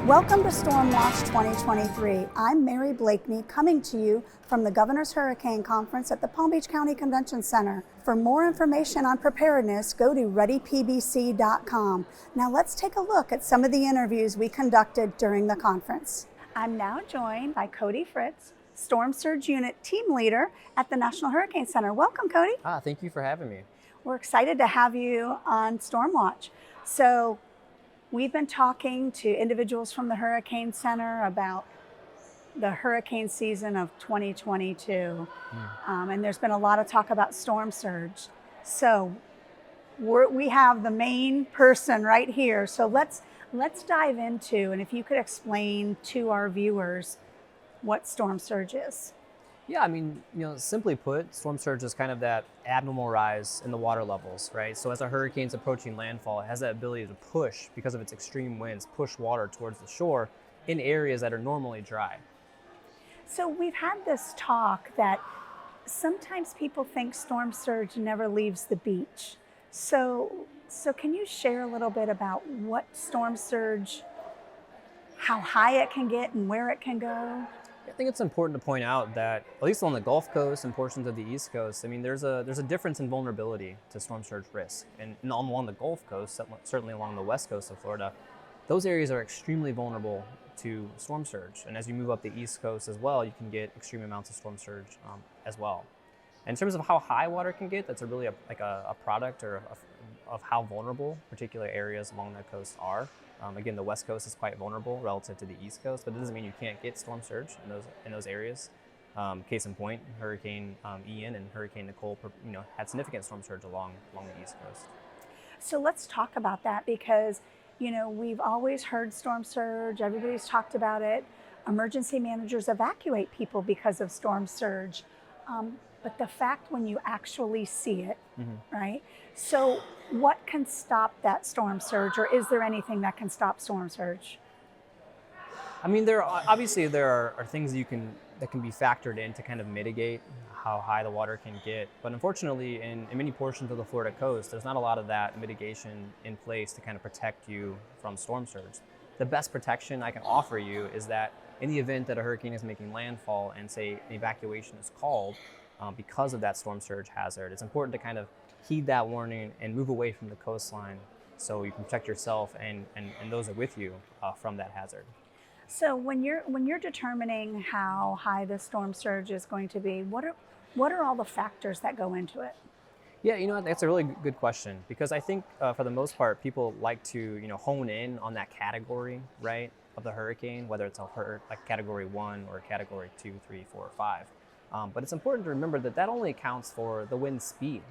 Welcome to Stormwatch 2023. I'm Mary Blakeney, coming to you from the Governor's Hurricane Conference at the Palm Beach County Convention Center. For more information on preparedness, go to readypbc.com. Now let's take a look at some of the interviews we conducted during the conference. I'm now joined by Cody Fritz, Storm Surge Unit Team Leader at the National Hurricane Center. Welcome, Cody. Thank you for having me. We're excited to have you on Stormwatch. So, we've been talking to individuals from the Hurricane Center about the hurricane season of 2022. And there's been a lot of talk about storm surge. So we have the main person right here. So let's dive into, and if you could explain to our viewers what storm surge is. Yeah, I mean, simply put, storm surge is kind of that abnormal rise in the water levels, right? So as a hurricane's approaching landfall, it has that ability to push, because of its extreme winds, push water towards the shore in areas that are normally dry. So we've had this talk that sometimes people think storm surge never leaves the beach. So can you share a little bit about what storm surge, how high it can get and where it can go? I think it's important to point out that, at least on the Gulf Coast and portions of the East Coast, I mean, there's a difference in vulnerability to storm surge risk. And along the Gulf Coast, certainly along the west coast of Florida, those areas are extremely vulnerable to storm surge. And as you move up the East Coast as well, you can get extreme amounts of storm surge as well. In terms of how high water can get, that's really a product of how vulnerable particular areas along that coast are. Again, the West Coast is quite vulnerable relative to the East Coast, but it doesn't mean you can't get storm surge in those areas. Case in point, Hurricane Ian and Hurricane Nicole, had significant storm surge along the East Coast. So let's talk about that, because we've always heard storm surge. Everybody's talked about it. Emergency managers evacuate people because of storm surge. But the fact when you actually see it, right? So what can stop that storm surge, or is there anything that can stop storm surge? I mean, there are things that can be factored in to kind of mitigate how high the water can get. But unfortunately, in many portions of the Florida coast, there's not a lot of that mitigation in place to kind of protect you from storm surge. The best protection I can offer you is that in the event that a hurricane is making landfall and, say, an evacuation is called, because of that storm surge hazard, it's important to kind of heed that warning and move away from the coastline so you can protect yourself and those that are with you from that hazard. So when you're determining how high the storm surge is going to be, what are all the factors that go into it? Yeah, that's a really good question, because I think for the most part, people like to hone in on that category, right, of the hurricane, whether it's like category 1 or category 2, 3, 4, or 5. But it's important to remember that only accounts for the wind speed.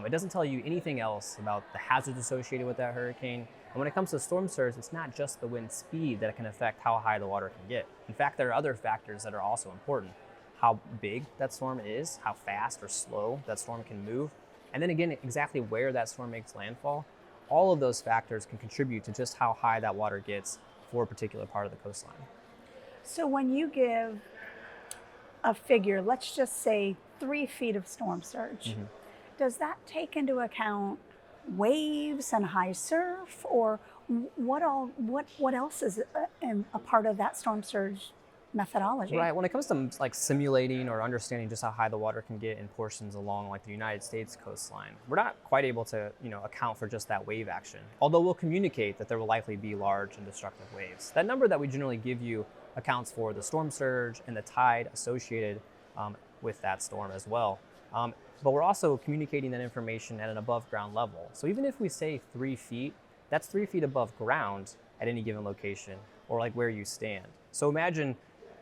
It doesn't tell you anything else about the hazards associated with that hurricane. And when it comes to storm surge, it's not just the wind speed that can affect how high the water can get. In fact, there are other factors that are also important. How big that storm is, how fast or slow that storm can move, and then again, exactly where that storm makes landfall. All of those factors can contribute to just how high that water gets for a particular part of the coastline. So when you give a figure, let's just say 3 feet of storm surge, does that take into account waves and high surf, or what else is a part of that storm surge methodology? Right, when it comes to like simulating or understanding just how high the water can get in portions along like the United States coastline, we're not quite able to account for just that wave action, although we'll communicate that there will likely be large and destructive waves. That number that we generally give you accounts for the storm surge and the tide associated with that storm as well. But we're also communicating that information at an above ground level. So even if we say 3 feet, that's 3 feet above ground at any given location, or like where you stand. So imagine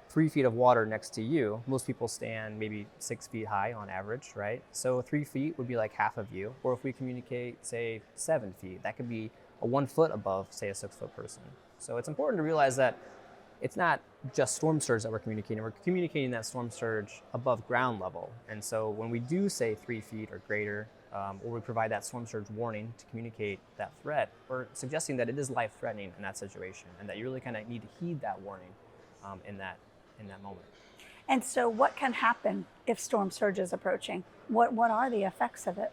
3 feet of water next to you. Most people stand maybe 6 feet high on average, right? So 3 feet would be like half of you. Or if we communicate, say 7 feet, that could be a 1 foot above, say, a 6 foot person. So it's important to realize that it's not just storm surge that we're communicating that storm surge above ground level. And so when we do say 3 feet or greater, or we provide that storm surge warning to communicate that threat, we're suggesting that it is life-threatening in that situation, and that you really kind of need to heed that warning in that moment. And so what can happen if storm surge is approaching? What are the effects of it?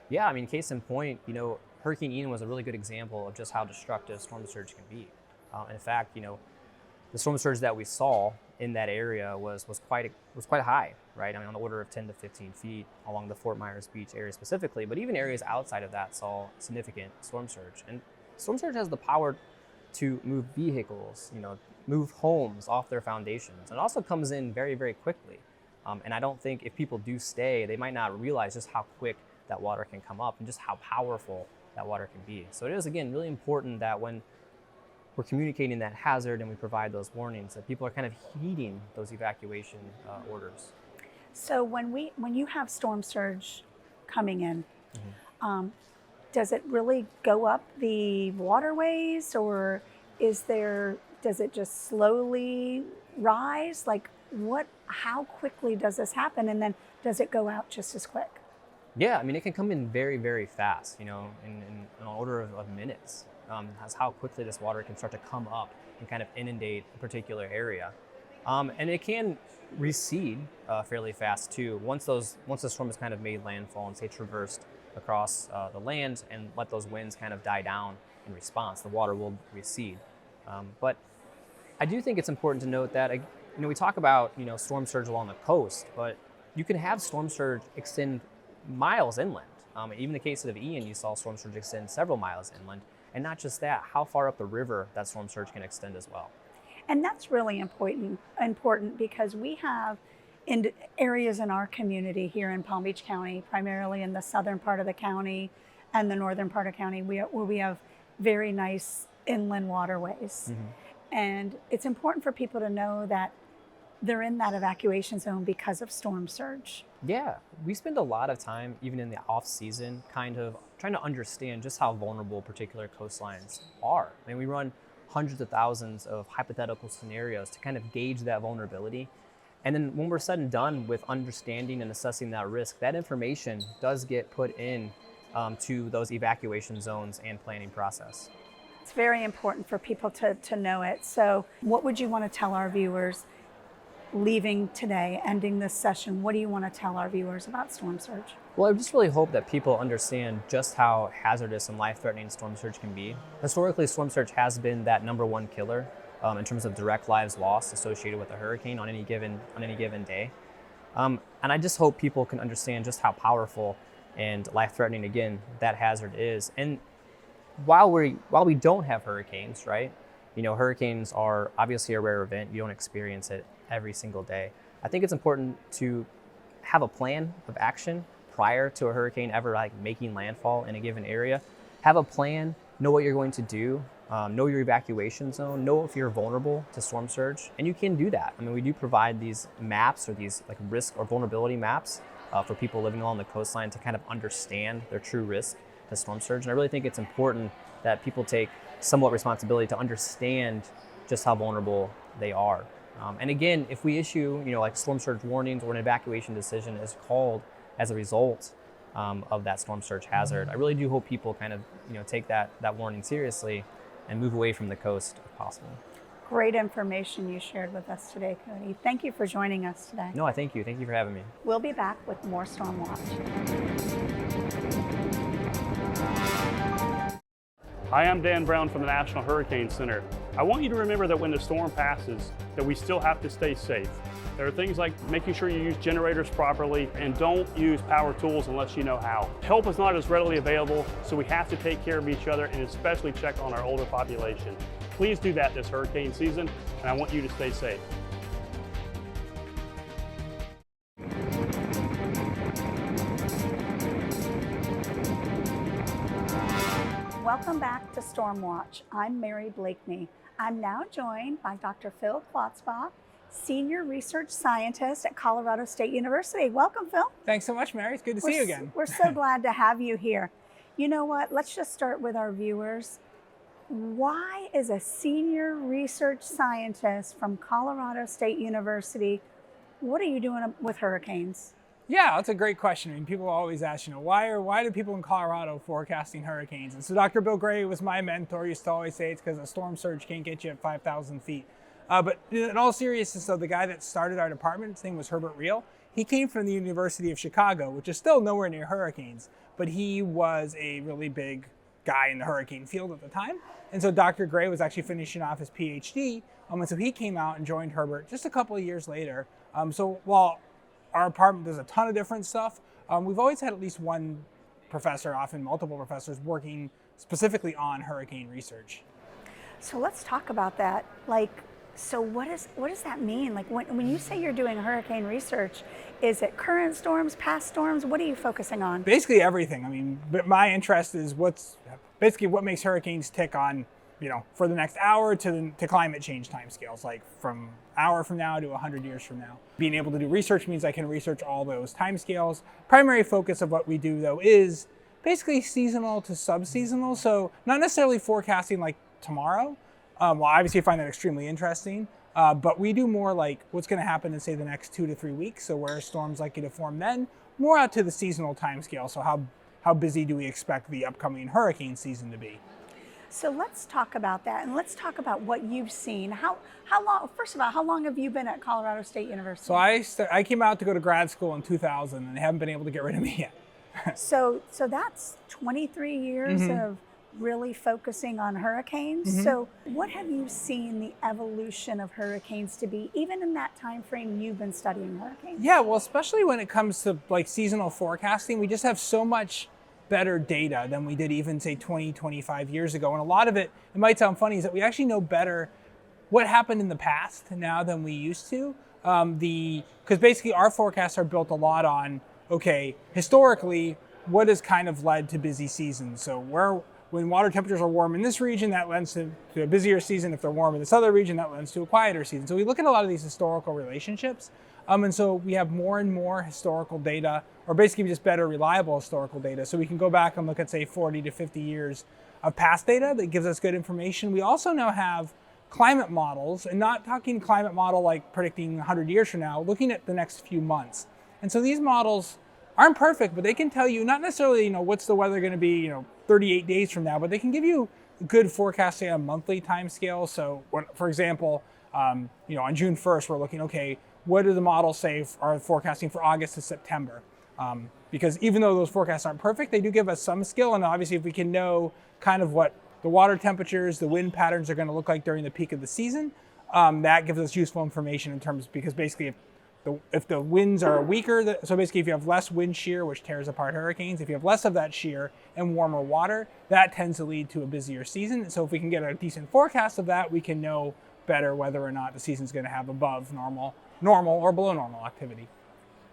Yeah, I mean, case in point, Hurricane Ian was a really good example of just how destructive storm surge can be. In fact, the storm surge that we saw in that area was quite high, right? I mean, on the order of 10 to 15 feet along the Fort Myers Beach area specifically, but even areas outside of that saw significant storm surge. And storm surge has the power to move vehicles, move homes off their foundations, and also comes in very, very quickly. And I don't think if people do stay, they might not realize just how quick that water can come up and just how powerful that water can be. So it is, again, really important that when we're communicating that hazard and we provide those warnings, that people are kind of heeding those evacuation orders. So when you have storm surge coming in, does it really go up the waterways, or does it just slowly rise? Like how quickly does this happen? And then does it go out just as quick? Yeah, I mean, it can come in very, very fast, in an order of minutes. That's how quickly this water can start to come up and kind of inundate a particular area. And it can recede fairly fast too. Once the storm has kind of made landfall and say traversed across the land and let those winds kind of die down in response, the water will recede. But I do think it's important to note that, we talk about, storm surge along the coast, but you can have storm surge extend miles inland. Even in the case of Ian, you saw storm surge extend several miles inland. And not just that, how far up the river that storm surge can extend as well. And that's really important because we have in areas in our community here in Palm Beach County, primarily in the southern part of the county and the northern part of the county, where we have very nice inland waterways. And it's important for people to know that they're in that evacuation zone because of storm surge. Yeah, we spend a lot of time, even in the off season, kind of trying to understand just how vulnerable particular coastlines are. I mean, we run hundreds of thousands of hypothetical scenarios to kind of gauge that vulnerability. And then when we're said and done with understanding and assessing that risk, that information does get put in to those evacuation zones and planning process. It's very important for people to know it. So what would you want to tell our viewers leaving today, ending this session? What do you want to tell our viewers about storm surge? Well, I just really hope that people understand just how hazardous and life-threatening storm surge can be. Historically, storm surge has been that #1 killer in terms of direct lives lost associated with a hurricane on any given day. And I just hope people can understand just how powerful and life-threatening, again, that hazard is. And while we don't have hurricanes, right? Hurricanes are obviously a rare event. You don't experience it every single day. I think it's important to have a plan of action prior to a hurricane ever making landfall in a given area. Have a plan, know what you're going to do, know your evacuation zone, know if you're vulnerable to storm surge, and you can do that. I mean, we do provide these maps or these risk or vulnerability maps for people living along the coastline to kind of understand their true risk to storm surge. And I really think it's important that people take somewhat responsibility to understand just how vulnerable they are. And again, if we issue, storm surge warnings or an evacuation decision is called as a result of that storm surge hazard, I really do hope people kind of, take that warning seriously and move away from the coast if possible. Great information you shared with us today, Cody. Thank you for joining us today. No, I thank you. Thank you for having me. We'll be back with more Stormwatch. Hi, I'm Dan Brown from the National Hurricane Center. I want you to remember that when the storm passes, that we still have to stay safe. There are things like making sure you use generators properly and don't use power tools unless you know how. Help is not as readily available, so we have to take care of each other and especially check on our older population. Please do that this hurricane season, and I want you to stay safe. Welcome back to Stormwatch. I'm Mary Blakeney. I'm now joined by Dr. Phil Klotzbach, Senior Research Scientist at Colorado State University. Welcome, Phil. Thanks so much, Mary. It's good to see you again. We're so glad to have you here. You know what? Let's just start with our viewers. Why is a Senior Research Scientist from Colorado State University, what are you doing with hurricanes? Yeah, that's a great question. I mean, people always ask, why do people in Colorado forecasting hurricanes? And so Dr. Bill Gray was my mentor. He used to always say it's because a storm surge can't get you at 5,000 feet. But in all seriousness, so the guy that started our department, his name was Herbert Reel. He came from the University of Chicago, which is still nowhere near hurricanes, but he was a really big guy in the hurricane field at the time. And so Dr. Gray was actually finishing off his PhD. And so he came out and joined Herbert just a couple of years later. So while our department does a ton of different stuff, we've always had at least one professor, often multiple professors, working specifically on hurricane research. So let's talk about that. So what does that mean? Like when you say you're doing hurricane research, is it current storms, past storms? What are you focusing on? Basically everything. I mean, but my interest is what makes hurricanes tick on, for the next hour to climate change timescales, like from an hour from now to 100 years from now. Being able to do research means I can research all those timescales. Primary focus of what we do, though, is basically seasonal to sub-seasonal. So not necessarily forecasting like tomorrow. Well, obviously I find that extremely interesting. But we do more like what's going to happen in, say, the next 2 to 3 weeks. So where are storms likely to form then? More out to the seasonal timescale. So how busy do we expect the upcoming hurricane season to be? So let's talk about that, and let's talk about what you've seen. How long? First of all, how long have you been at Colorado State University? So I came out to go to grad school in 2000, and they haven't been able to get rid of me yet. So that's 23 years of really focusing on hurricanes. So what have you seen the evolution of hurricanes to be, even in that time frame you've been studying hurricanes? Yeah, well, especially when it comes to like seasonal forecasting, we just have so much better data than we did even, say, 20, 25 years ago. And a lot of it might sound funny, is that we actually know better what happened in the past now than we used to. Because basically our forecasts are built a lot on, okay, historically, what has kind of led to busy seasons? So when water temperatures are warm in this region, that lends to a busier season. If they're warm in this other region, that lends to a quieter season. So we look at a lot of these historical relationships. And so we have more and more historical data, or basically just better reliable historical data. So we can go back and look at, say, 40 to 50 years of past data that gives us good information. We also now have climate models, and not talking climate model like predicting 100 years from now, looking at the next few months. And so these models aren't perfect, but they can tell you not necessarily, what's the weather going to be, 38 days from now, but they can give you good forecasting on a monthly time scale. So for example, on June 1st, we're looking, okay, what do the models say are forecasting for August to September? Because even though those forecasts aren't perfect, they do give us some skill. And obviously if we can know kind of what the water temperatures, the wind patterns are going to look like during the peak of the season, that gives us useful information because basically if the winds are weaker, so basically if you have less wind shear, which tears apart hurricanes, if you have less of that shear and warmer water, that tends to lead to a busier season. And so if we can get a decent forecast of that, we can know better whether or not the season's going to have above normal or below normal activity.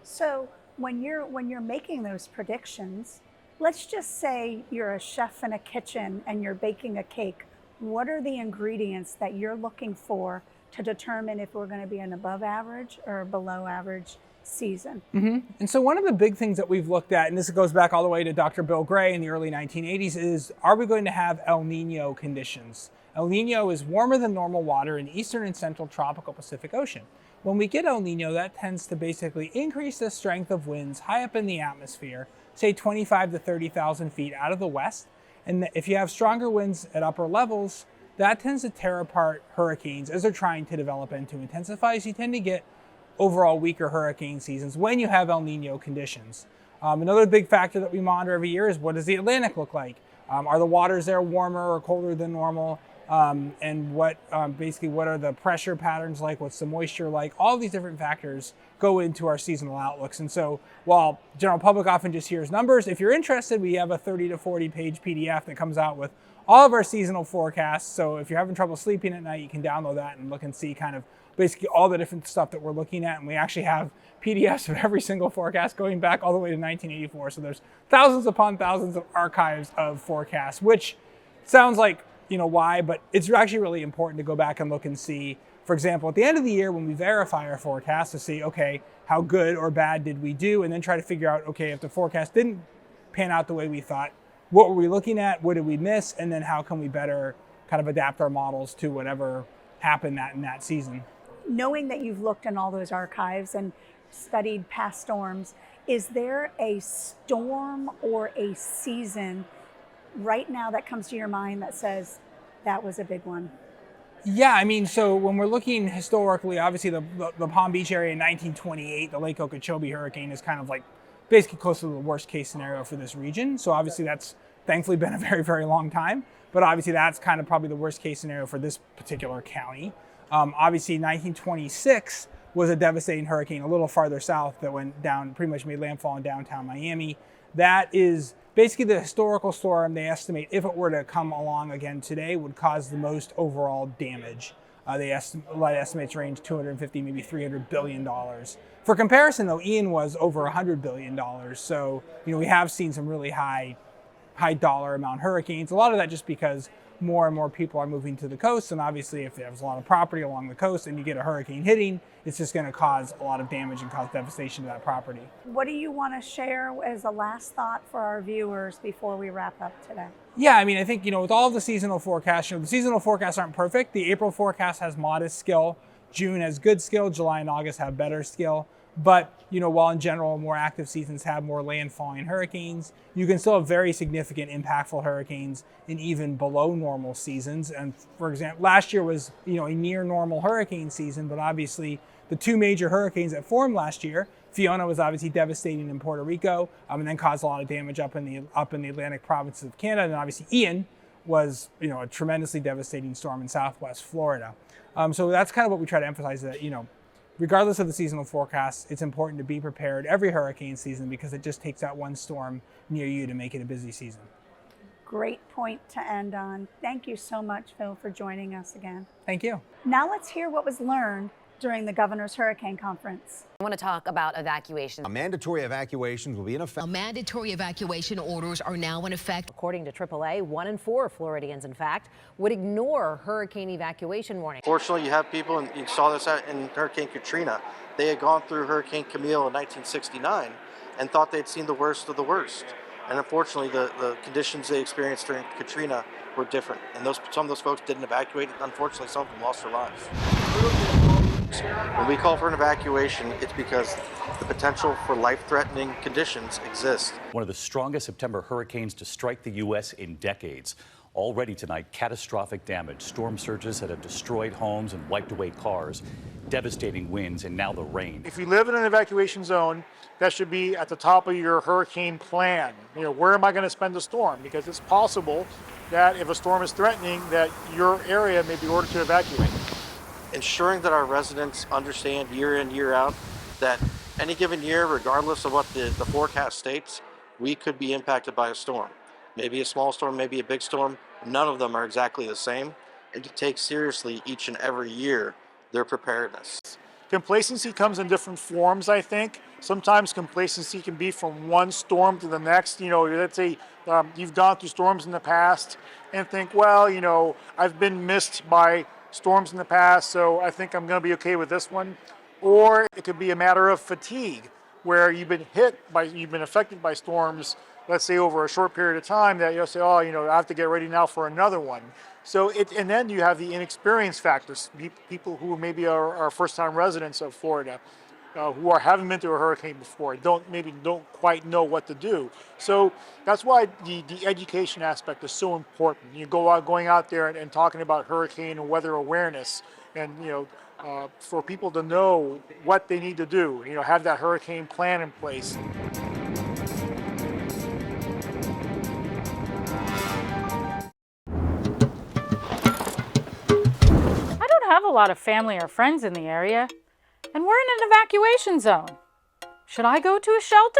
So when you're making those predictions, let's just say you're a chef in a kitchen and you're baking a cake. What are the ingredients that you're looking for to determine if we're going to be an above average or below average season? And so one of the big things that we've looked at, and this goes back all the way to Dr. Bill Gray in the early 1980s, is are we going to have El Nino conditions? El Nino is warmer than normal water in the eastern and central tropical Pacific Ocean. When we get El Nino, that tends to basically increase the strength of winds high up in the atmosphere, say 25 to 30,000 feet out of the west. And if you have stronger winds at upper levels, that tends to tear apart hurricanes as they're trying to develop and to intensify. So you tend to get overall weaker hurricane seasons when you have El Nino conditions. Another big factor that we monitor every year is, what does the Atlantic look like? Are the waters there warmer or colder than normal? And what are the pressure patterns like? What's the moisture like? All these different factors go into our seasonal outlooks. And so while the general public often just hears numbers, if you're interested, we have a 30 to 40 page PDF that comes out with all of our seasonal forecasts. So if you're having trouble sleeping at night, you can download that and look and see kind of basically all the different stuff that we're looking at. And we actually have PDFs of every single forecast going back all the way to 1984. So there's thousands upon thousands of archives of forecasts, which sounds like, why, but it's actually really important to go back and look and see, for example, at the end of the year when we verify our forecast, to see, okay, how good or bad did we do? And then try to figure out, okay, if the forecast didn't pan out the way we thought, what were we looking at? What did we miss? And then how can we better kind of adapt our models to whatever happened in that season? Knowing that you've looked in all those archives and studied past storms, is there a storm or a season right now that comes to your mind that says that was a big one? Yeah, so when we're looking historically, obviously the Palm Beach area in 1928, the Lake Okeechobee hurricane is kind of like basically close to the worst case scenario for this region. So obviously that's thankfully been a very, very long time. But obviously that's kind of probably the worst case scenario for this particular county. Obviously 1926 was a devastating hurricane a little farther south that went down, pretty much made landfall in downtown Miami. That is basically the historical storm they estimate, if it were to come along again today, would cause the most overall damage. Estimates range $250, maybe $300 billion. For comparison though, Ian was over $100 billion. So, we have seen some really high dollar amount hurricanes. A lot of that just because more and more people are moving to the coast, and obviously if there's a lot of property along the coast and you get a hurricane hitting, it's just going to cause a lot of damage and cause devastation to that property. What do you want to share as a last thought for our viewers before we wrap up today? Yeah, I think, with all of the seasonal forecasts, the seasonal forecasts aren't perfect. The April forecast has modest skill, June has good skill, July and August have better skill. But, while in general more active seasons have more landfalling hurricanes, you can still have very significant impactful hurricanes in even below normal seasons. And for example, last year was, a near normal hurricane season, but obviously the two major hurricanes that formed last year, Fiona was obviously devastating in Puerto Rico, and then caused a lot of damage up in the Atlantic provinces of Canada. And obviously Ian was, a tremendously devastating storm in Southwest Florida. So that's kind of what we try to emphasize, that, regardless of the seasonal forecast, it's important to be prepared every hurricane season, because it just takes that one storm near you to make it a busy season. Great point to end on. Thank you so much, Phil, for joining us again. Thank you. Now let's hear what was learned during the Governor's Hurricane Conference. I want to talk about evacuation. A mandatory evacuation will be in effect. Mandatory evacuation orders are now in effect. According to AAA, 1 in 4 Floridians, in fact, would ignore hurricane evacuation warning. Fortunately, you have people, and you saw this in Hurricane Katrina. They had gone through Hurricane Camille in 1969 and thought they'd seen the worst of the worst. And unfortunately, the conditions they experienced during Katrina were different. And some of those folks didn't evacuate. Unfortunately, some of them lost their lives. When we call for an evacuation, it's because the potential for life-threatening conditions exists. One of the strongest September hurricanes to strike the U.S. in decades. Already tonight, catastrophic damage, storm surges that have destroyed homes and wiped away cars, devastating winds, and now the rain. If you live in an evacuation zone, that should be at the top of your hurricane plan. Where am I going to spend the storm? Because it's possible that if a storm is threatening, that your area may be ordered to evacuate. Ensuring that our residents understand year in, year out, that any given year, regardless of what the forecast states, we could be impacted by a storm. Maybe a small storm, maybe a big storm. None of them are exactly the same. And to take seriously each and every year their preparedness. Complacency comes in different forms, I think. Sometimes complacency can be from one storm to the next. Let's say you've gone through storms in the past and think, well, I've been missed by storms in the past, so I think I'm going to be okay with this one. Or it could be a matter of fatigue, where you've been affected by storms, let's say over a short period of time, that you'll say, I have to get ready now for another one. So and then you have the inexperience factors, people who maybe are first-time residents of Florida, who haven't been through a hurricane before, don't quite know what to do. So that's why the education aspect is so important. Going out there and talking about hurricane and weather awareness, and for people to know what they need to do, have that hurricane plan in place. I don't have a lot of family or friends in the area, and we're in an evacuation zone. Should I go to a shelter?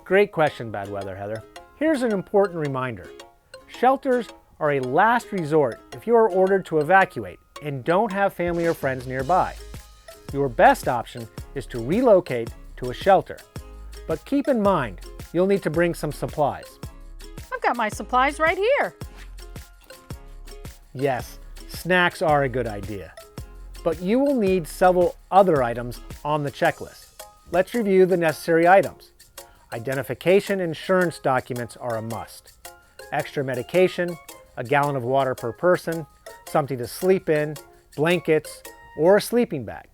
Great question, Bad Weather Heather. Here's an important reminder. Shelters are a last resort if you are ordered to evacuate and don't have family or friends nearby. Your best option is to relocate to a shelter. But keep in mind, you'll need to bring some supplies. I've got my supplies right here. Yes, snacks are a good idea. But you will need several other items on the checklist. Let's review the necessary items. Identification and insurance documents are a must. Extra medication, a gallon of water per person, something to sleep in, blankets, or a sleeping bag.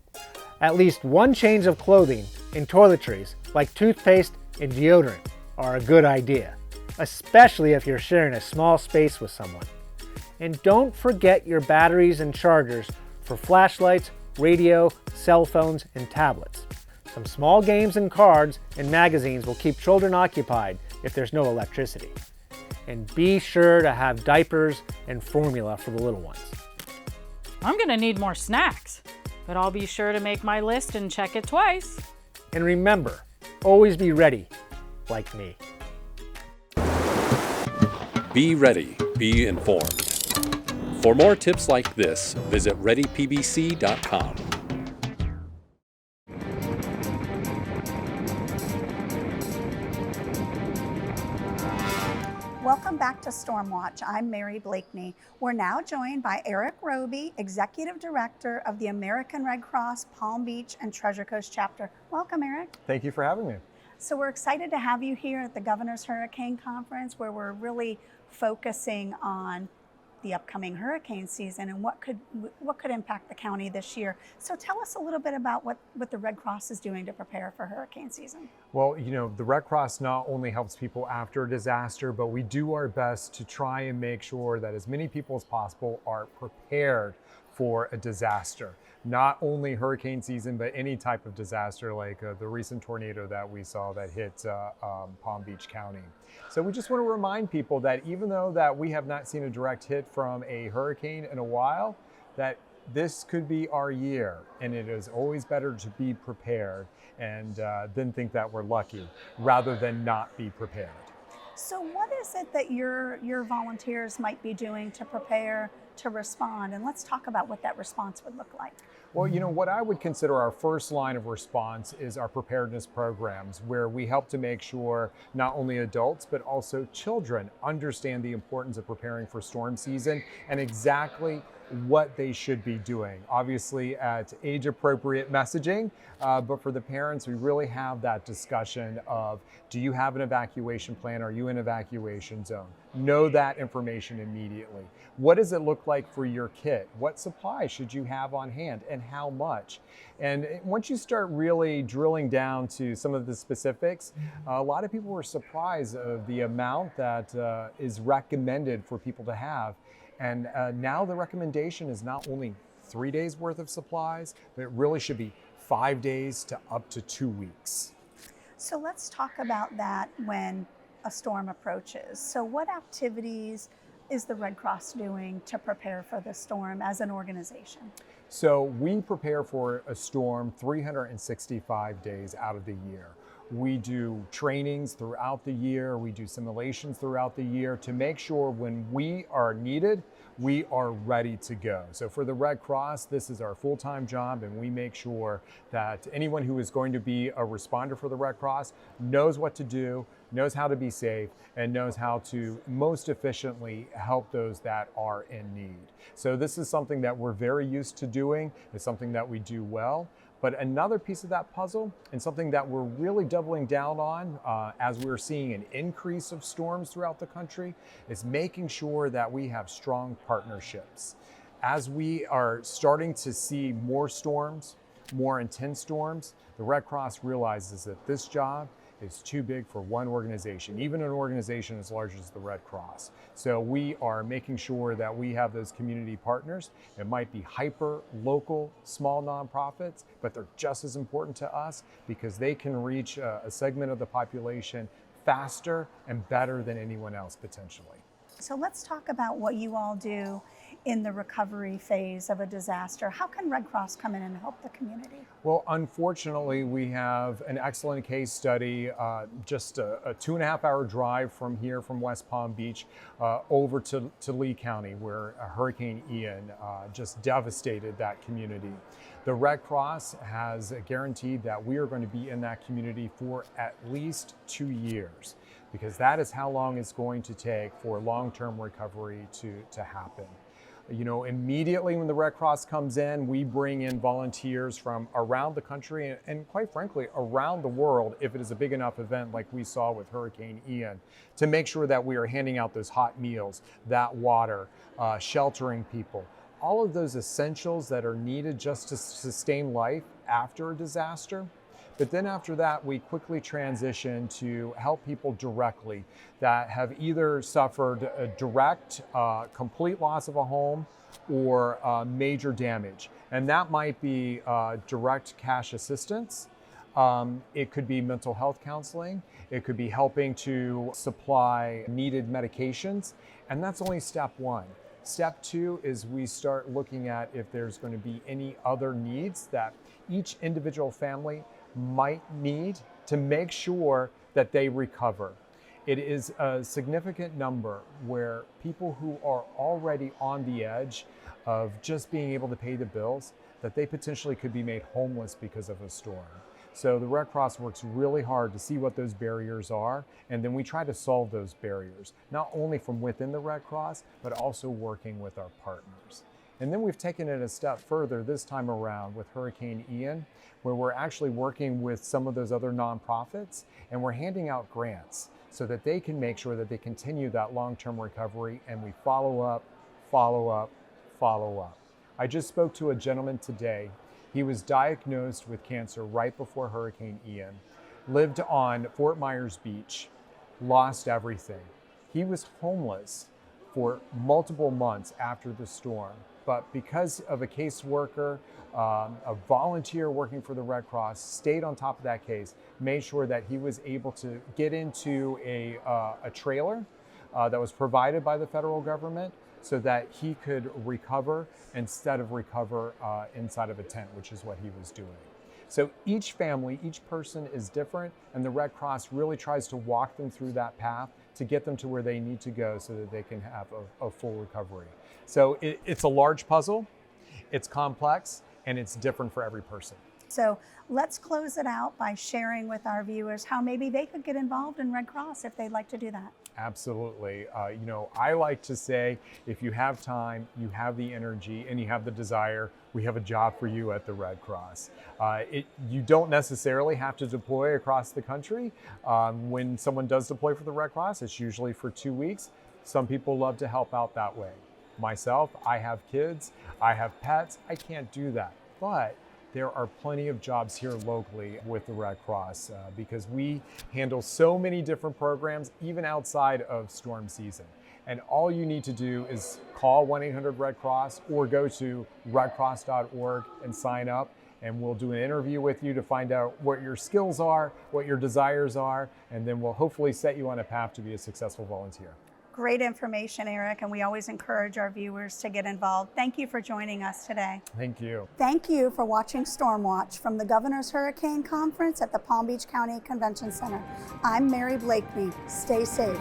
At least one change of clothing and toiletries, like toothpaste and deodorant, are a good idea, especially if you're sharing a small space with someone. And don't forget your batteries and chargers for flashlights, radio, cell phones, and tablets. Some small games and cards and magazines will keep children occupied if there's no electricity. And be sure to have diapers and formula for the little ones. I'm gonna need more snacks, but I'll be sure to make my list and check it twice. And remember, always be ready, like me. Be ready, be informed. For more tips like this, visit readypbc.com. Welcome back to Stormwatch. I'm Mary Blakeney. We're now joined by Eric Roby, Executive Director of the American Red Cross Palm Beach and Treasure Coast Chapter. Welcome, Eric. Thank you for having me. So we're excited to have you here at the Governor's Hurricane Conference, where we're really focusing on the upcoming hurricane season and what could impact the county this year. So tell us a little bit about what the Red Cross is doing to prepare for hurricane season. Well, you know, the Red Cross not only helps people after a disaster, but we do our best to try and make sure that as many people as possible are prepared for a disaster. Not only hurricane season, but any type of disaster like the recent tornado that we saw that hit Palm Beach County. So we just want to remind people that even though that we have not seen a direct hit from a hurricane in a while, that this could be our year, and it is always better to be prepared and then think that we're lucky rather than not be prepared. So what is it that your volunteers might be doing to prepare to respond? And let's talk about what that response would look like. Well, you know, what I would consider our first line of response is our preparedness programs, where we help to make sure not only adults, but also children understand the importance of preparing for storm season and exactly what they should be doing. Obviously at age-appropriate messaging, but for the parents, we really have that discussion of, do you have an evacuation plan? Are you in evacuation zone? Know that information immediately. What does it look like for your kit? What supplies should you have on hand and how much? And once you start really drilling down to some of the specifics, a lot of people were surprised of the amount that is recommended for people to have. And now the recommendation is not only 3 days worth of supplies, but it really should be 5 days to up to 2 weeks. So let's talk about that when a storm approaches. So what activities is the Red Cross doing to prepare for the storm as an organization? So we prepare for a storm 365 days out of the year. We do trainings throughout the year. We do simulations throughout the year to make sure when we are needed, we are ready to go. So for the Red Cross, this is our full-time job, and we make sure that anyone who is going to be a responder for the Red Cross knows what to do, knows how to be safe, and knows how to most efficiently help those that are in need. So this is something that we're very used to doing. It's something that we do well. But another piece of that puzzle, and something that we're really doubling down on as we're seeing an increase of storms throughout the country, is making sure that we have strong partnerships. As we are starting to see more storms, more intense storms, the Red Cross realizes that this job is too big for one organization, even an organization as large as the Red Cross. So we are making sure that we have those community partners. It might be hyper local, small nonprofits, but they're just as important to us because they can reach a segment of the population faster and better than anyone else potentially. So let's talk about what you all do in the recovery phase of a disaster. How can Red Cross come in and help the community? Well, unfortunately, we have an excellent case study, just a 2.5-hour drive from here, from West Palm Beach, over to Lee County, where Hurricane Ian just devastated that community. The Red Cross has guaranteed that we are going to be in that community for at least 2 years, because that is how long it's going to take for long-term recovery to happen. You know, immediately when the Red Cross comes in, we bring in volunteers from around the country and quite frankly, around the world, if it is a big enough event like we saw with Hurricane Ian, to make sure that we are handing out those hot meals, that water, sheltering people, all of those essentials that are needed just to sustain life after a disaster. But then after that, we quickly transition to help people directly that have either suffered a direct, complete loss of a home or major damage. And that might be direct cash assistance. It could be mental health counseling. It could be helping to supply needed medications. And that's only step one. Step two is we start looking at if there's going to be any other needs that each individual family might need to make sure that they recover. It is a significant number where people who are already on the edge of just being able to pay the bills, that they potentially could be made homeless because of a storm. So the Red Cross works really hard to see what those barriers are, and then we try to solve those barriers, not only from within the Red Cross, but also working with our partners. And then we've taken it a step further this time around with Hurricane Ian, where we're actually working with some of those other nonprofits, and we're handing out grants so that they can make sure that they continue that long-term recovery, and we follow up, follow up, follow up. I just spoke to a gentleman today. He was diagnosed with cancer right before Hurricane Ian, lived on Fort Myers Beach, lost everything. He was homeless for multiple months after the storm, but because of a caseworker, a volunteer working for the Red Cross, stayed on top of that case, made sure that he was able to get into a trailer that was provided by the federal government, so that he could recover instead of recover inside of a tent, which is what he was doing. So each family, each person is different, and the Red Cross really tries to walk them through that path to get them to where they need to go so that they can have a full recovery. So it's a large puzzle, it's complex, and it's different for every person. So let's close it out by sharing with our viewers how maybe they could get involved in Red Cross if they'd like to do that. Absolutely. I like to say, if you have time, you have the energy, and you have the desire, we have a job for you at the Red Cross. You don't necessarily have to deploy across the country. When someone does deploy for the Red Cross, it's usually for 2 weeks. Some people love to help out that way. Myself, I have kids, I have pets, I can't do that. But there are plenty of jobs here locally with the Red Cross because we handle so many different programs, even outside of storm season. And all you need to do is call 1-800-RED-CROSS or go to redcross.org and sign up, and we'll do an interview with you to find out what your skills are, what your desires are, and then we'll hopefully set you on a path to be a successful volunteer. Great information, Eric, and we always encourage our viewers to get involved. Thank you for joining us today. Thank you. Thank you for watching Stormwatch from the Governor's Hurricane Conference at the Palm Beach County Convention Center. I'm Mary Blakeney. Stay safe.